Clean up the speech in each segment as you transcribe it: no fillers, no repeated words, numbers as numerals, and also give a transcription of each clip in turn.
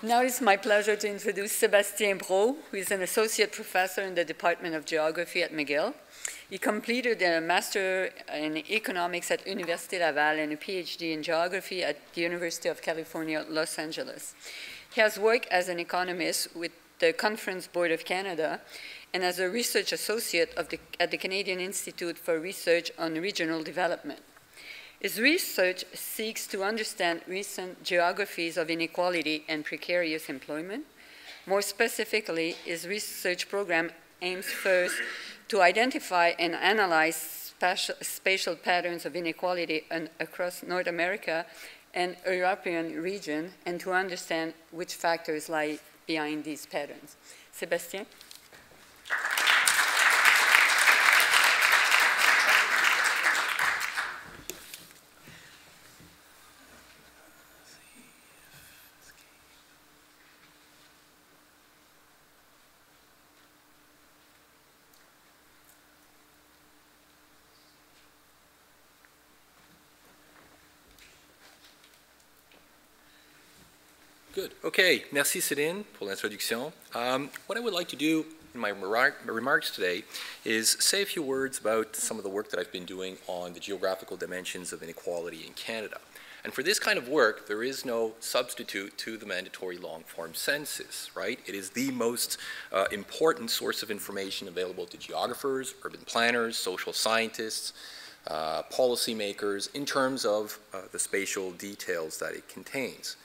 Now it's my pleasure to introduce Sébastien Breau, who is an associate professor in the Department of Geography at McGill. He completed a master in economics at University of Laval and a PhD in geography at the University of California, Los Angeles. He has worked as an economist with the Conference Board of Canada and as a research associate at the Canadian Institute for Research on Regional Development. His research seeks to understand recent geographies of inequality and precarious employment. More specifically, his research program aims first to identify and analyze spatial patterns of inequality across North America and European region, and to understand which factors lie behind these patterns. Sébastien? Good. Okay. Merci, Céline, pour l'introduction. What I would like to do in my remarks today is say a few words about some of the work that I've been doing on the geographical dimensions of inequality in Canada. And for this kind of work, there is no substitute to the mandatory long-form census, right? It is the most important source of information available to geographers, urban planners, social scientists, policymakers, in terms of the spatial details that it contains.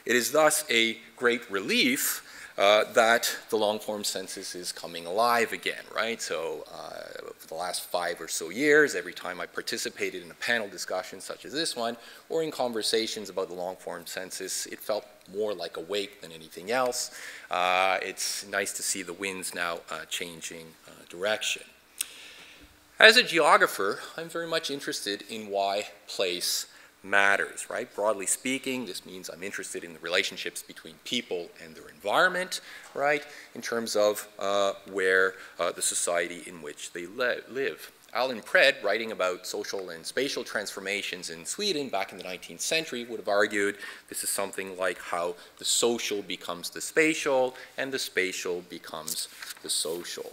It is thus a great relief that the long-form census is coming alive again, right? So for the last 5 or so years, every time I participated in a panel discussion such as this one, or in conversations about the long-form census, it felt more like a wake than anything else. It's nice to see the winds now changing direction. As a geographer, I'm very much interested in why place matters, right? Broadly speaking, this means I'm interested in the relationships between people and their environment, right? In terms of where the society in which they live. Alan Pred, writing about social and spatial transformations in Sweden back in the 19th century, would have argued this is something like how the social becomes the spatial and the spatial becomes the social.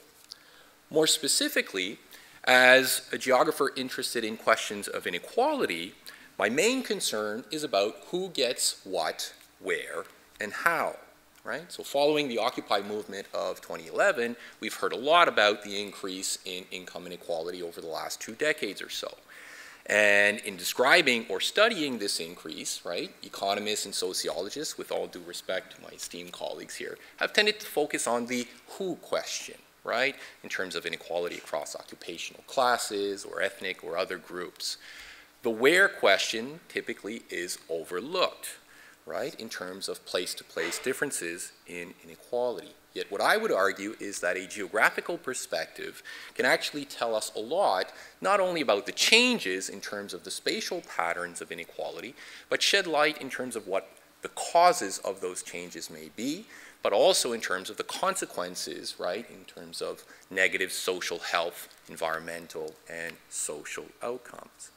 More specifically, as a geographer interested in questions of inequality, my main concern is about who gets what, where, and how, right? So following the Occupy movement of 2011, we've heard a lot about the increase in income inequality over the last 2 decades or so. And in describing or studying this increase, right, economists and sociologists, with all due respect to my esteemed colleagues here, have tended to focus on the who question, right, in terms of inequality across occupational classes or ethnic or other groups. The where question typically is overlooked, right, in terms of place-to-place differences in inequality. Yet what I would argue is that a geographical perspective can actually tell us a lot, not only about the changes in terms of the spatial patterns of inequality, but shed light in terms of what the causes of those changes may be, but also in terms of the consequences, right, in terms of negative social health, environmental, and social outcomes.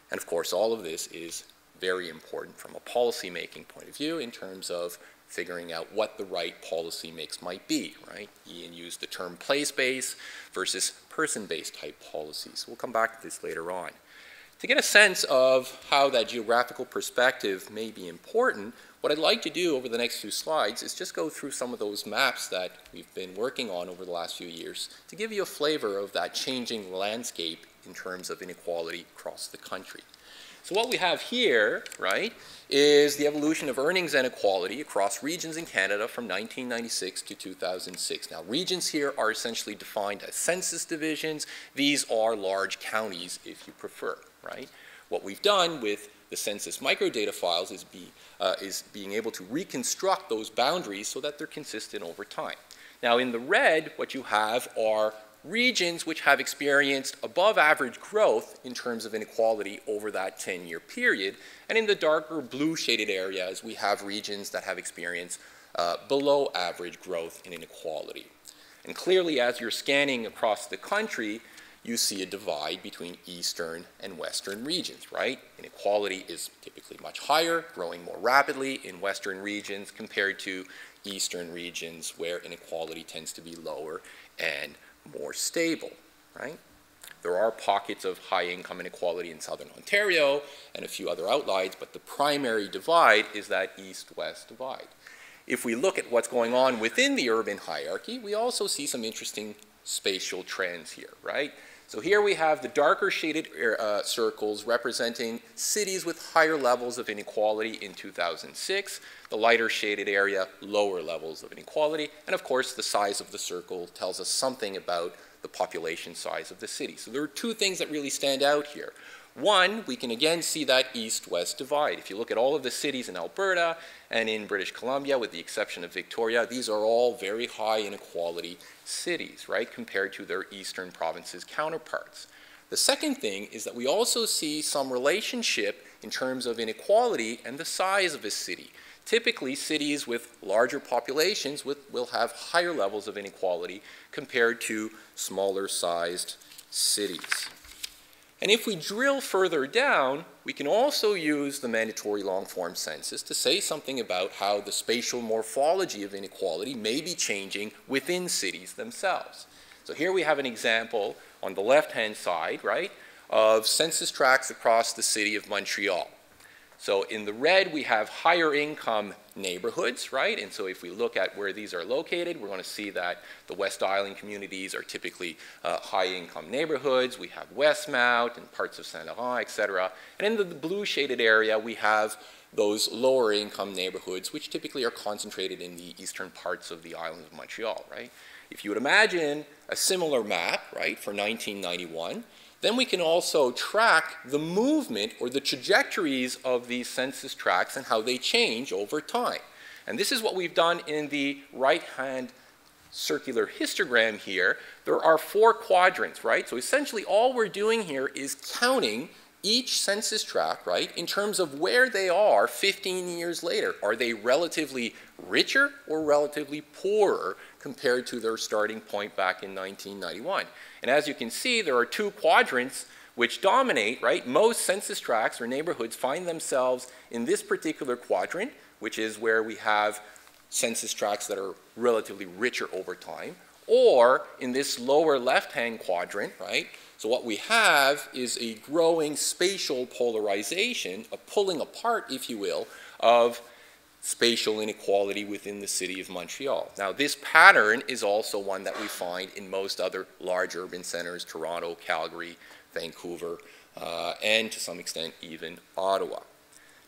And of course, all of this is very important from a policy-making point of view in terms of figuring out what the right policy mix might be, right? Ian used the term place-based versus person-based type policies. We'll come back to this later on. To get a sense of how that geographical perspective may be important, what I'd like to do over the next few slides is just go through some of those maps that we've been working on over the last few years to give you a flavor of that changing landscape in terms of inequality across the country. So what we have here, right, is the evolution of earnings inequality across regions in Canada from 1996 to 2006. Now, regions here are essentially defined as census divisions. These are large counties, if you prefer, right? What we've done with the census microdata files is being able to reconstruct those boundaries so that they're consistent over time. Now, in the red, what you have are regions which have experienced above average growth in terms of inequality over that 10-year period. And in the darker blue shaded areas, we have regions that have experienced below average growth in inequality. And clearly, as you're scanning across the country, you see a divide between eastern and western regions, right? Inequality is typically much higher, growing more rapidly in western regions compared to eastern regions where inequality tends to be lower and more stable, right? There are pockets of high income inequality in southern Ontario and a few other outliers, but the primary divide is that east-west divide. If we look at what's going on within the urban hierarchy, we also see some interesting spatial trends here, right? So here we have the darker shaded circles representing cities with higher levels of inequality in 2006, the lighter shaded area, lower levels of inequality, and of course the size of the circle tells us something about the population size of the city. So there are two things that really stand out here. One, we can again see that east-west divide. If you look at all of the cities in Alberta and in British Columbia, with the exception of Victoria, these are all very high inequality cities, right, compared to their eastern provinces counterparts. The second thing is that we also see some relationship in terms of inequality and the size of a city. Typically, cities with larger populations will have higher levels of inequality compared to smaller sized cities. And if we drill further down, we can also use the mandatory long-form census to say something about how the spatial morphology of inequality may be changing within cities themselves. So here we have an example on the left-hand side, right, of census tracts across the city of Montreal. So in the red, we have higher income neighborhoods, right? And so if we look at where these are located, we're going to see that the West Island communities are typically high income neighborhoods. We have Westmount and parts of Saint Laurent, et cetera. And in the blue shaded area, we have those lower income neighborhoods, which typically are concentrated in the eastern parts of the island of Montreal, right? If you would imagine a similar map, right, for 1991, then we can also track the movement or the trajectories of these census tracts and how they change over time. And this is what we've done in the right-hand circular histogram here. There are 4 quadrants, right? So essentially all we're doing here is counting each census tract, right, in terms of where they are 15 years later. Are they relatively richer or relatively poorer compared to their starting point back in 1991? And as you can see, there are 2 quadrants which dominate, right? Most census tracts or neighborhoods find themselves in this particular quadrant, which is where we have census tracts that are relatively richer over time, or in this lower left-hand quadrant, right? So what we have is a growing spatial polarization, a pulling apart, if you will, of spatial inequality within the city of Montreal. Now, this pattern is also one that we find in most other large urban centers, Toronto, Calgary, Vancouver, and to some extent even Ottawa.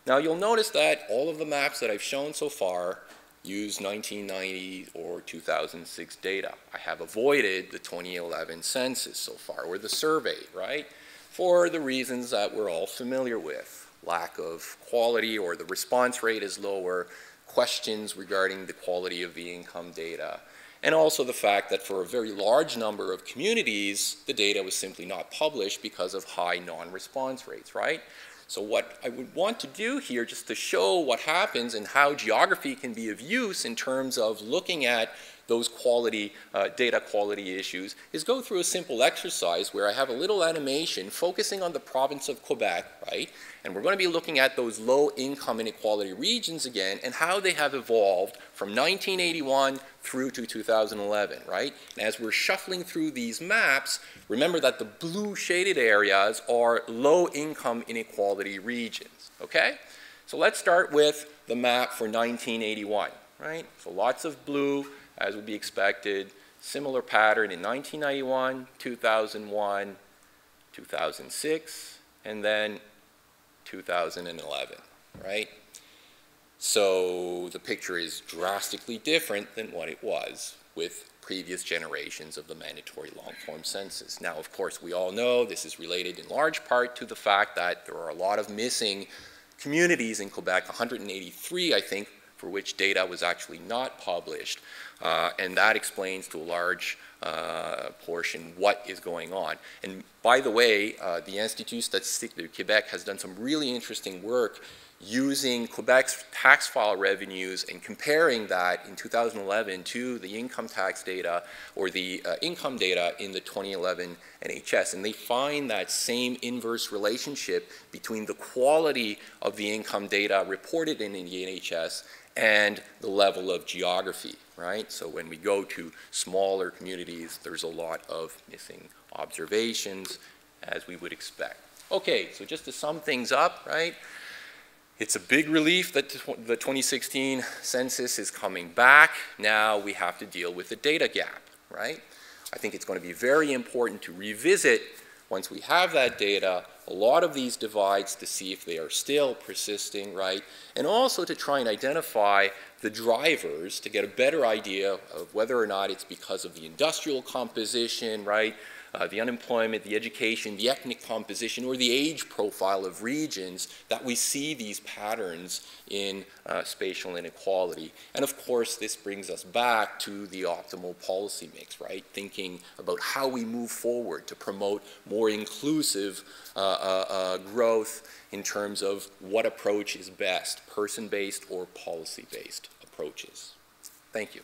Now, you'll notice that all of the maps that I've shown so far use 1990 or 2006 data. I have avoided the 2011 census so far, or the survey, right? For the reasons that we're all familiar with. Lack of quality, or the response rate is lower, questions regarding the quality of the income data, and also the fact that for a very large number of communities, the data was simply not published because of high non-response rates, right? So what I would want to do here, just to show what happens and how geography can be of use in terms of looking at those data quality issues, is go through a simple exercise where I have a little animation focusing on the province of Quebec, right? And we're going to be looking at those low income inequality regions again and how they have evolved from 1981 through to 2011, right? And as we're shuffling through these maps, remember that the blue shaded areas are low income inequality regions, okay? So let's start with the map for 1981, right? So lots of blue, as would be expected. Similar pattern in 1991, 2001, 2006, and then 2011, right? So the picture is drastically different than what it was with previous generations of the mandatory long-form census. Now, of course, we all know this is related in large part to the fact that there are a lot of missing communities in Quebec, 183, I think, for which data was actually not published. And that explains to a large portion what is going on. And by the way, the Institut Statistique du Québec has done some really interesting work using Quebec's tax file revenues and comparing that in 2011 to the income tax data or the income data in the 2011 NHS. And they find that same inverse relationship between the quality of the income data reported in the NHS and the level of geography, right? So when we go to smaller communities, there's a lot of missing observations, as we would expect. Okay, so just to sum things up, right? It's a big relief that the 2016 census is coming back. Now we have to deal with the data gap, right? I think it's going to be very important to revisit, once we have that data, a lot of these divides to see if they are still persisting, right? And also to try and identify the drivers to get a better idea of whether or not it's because of the industrial composition, right? The unemployment, the education, the ethnic composition, or the age profile of regions that we see these patterns in spatial inequality. And of course, this brings us back to the optimal policy mix, right? Thinking about how we move forward to promote more inclusive growth in terms of what approach is best, person-based or policy-based approaches. Thank you.